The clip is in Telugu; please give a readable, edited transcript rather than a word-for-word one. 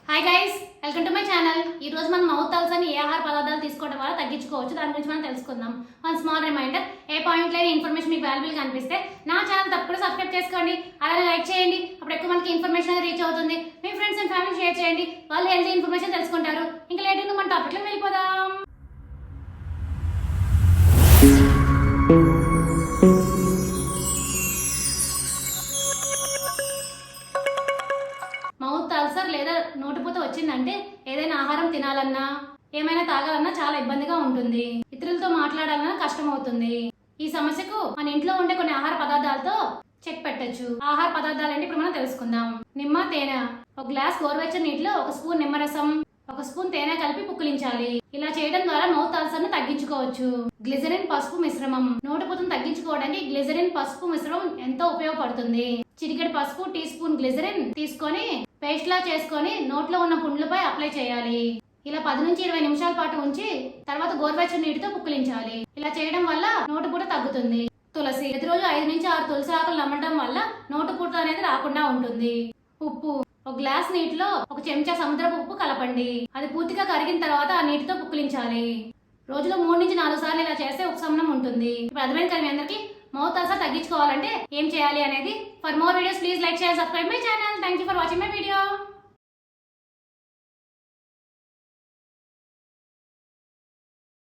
Hi guys, welcome to my channel. ఈ రోజు మనం మౌత్ అల్సర్ ని ఏ ఆహార పదార్థాలు తీసుకోవడం వల్ల తగ్గించుకోవచ్చు దాని గురించి మనం తెలుసుకుందాం. వన్ స్మాల్ రిమైండర్, ఏ పాయింట్ లేని ఇన్ఫర్మేషన్ మీకు వాల్యుబుల్ గా అనిపిస్తే నా ఛానల్ తప్పకుండా సబ్స్క్రైబ్ చేసుకోండి, అలాగే లైక్ చేయండి. అప్పుడు ఎక్కువ మనకి ఇన్ఫర్మేషన్ రీచ్ అవుతుంది. మీ ఫ్రెండ్స్ అండ్ ఫ్యామిలీ షేర్ చేయండి, వాళ్ళు హెల్తీ ఇన్ఫర్మేషన్ తెలుసుకుంటారు. ఇంకా లేట్ ఎందుకు మన టాపిక్ లో వెళ్ళిపోదాం. మౌత్ అల్సర్ లేదా నోటిపూత వచ్చిందంటే ఏదైనా ఆహారం తినాలన్నా ఏమైనా తాగాలన్నా చాలా ఇబ్బందిగా ఉంటుంది. ఇతరులతో మాట్లాడాలన్నా కష్టం అవుతుంది. ఈ సమస్యకు మన ఇంట్లో ఉండే కొన్ని ఆహార పదార్థాలతో చెక్ పెట్టచ్చు. ఆహార పదార్థాలు అంటే ఇప్పుడు మనం తెలుసుకుందాం. నిమ్మ, తేనె. ఒక గ్లాస్ గోరువెచ్చని నీటిలో 1 స్పూన్ నిమ్మరసం, 1 స్పూన్ తేనె కలిపి పుక్కిలించాలి. ఇలా చేయడం ద్వారా మౌత్ అల్సర్ ను తగ్గించుకోవచ్చు. గ్లిజరిన్ పసుపు మిశ్రమం. నోటిపూతను తగ్గించుకోవడానికి గ్లిజరిన్ పసుపు మిశ్రమం ఎంతో ఉపయోగపడుతుంది. చిటికెడు పసుపు, టీ స్పూన్ గ్లిజరిన్ తీసుకొని పేస్ట్ లా చేసుకొని నోట్లో ఉన్న పుండ్లపై అప్లై చేయాలి. ఇలా 10 నుంచి 20 నిమిషాల పాటు ఉంచి తర్వాత గోరువెచ్చని నీటితో పుక్కిలించాలి. ఇలా చేయడం వల్ల నోటిపూట తగ్గుతుంది. తులసి. ప్రతిరోజు 5 నుంచి 6 తులసి ఆకులు నమలడం వల్ల నోటిపూట అనేది రాకుండా ఉంటుంది. ఉప్పు. ఒక గ్లాస్ నీటిలో 1 చెంచా సముద్రపు ఉప్పు కలపండి. అది పూర్తిగా కరిగిన తర్వాత ఆ నీటితో పుక్కిలించాలి. రోజులో 3 నుంచి 4 సార్లు ఇలా చేస్తే ఉపశమనం ఉంటుంది. ఇప్పుడు అర్థమైంది కదా మీ అందరికి మౌత్ అల్సర్ తగ్గించుకోవాలంటే ఏం చేయాలి అనేది. For more videos please like, share, subscribe my channel. Thank you for watching my video.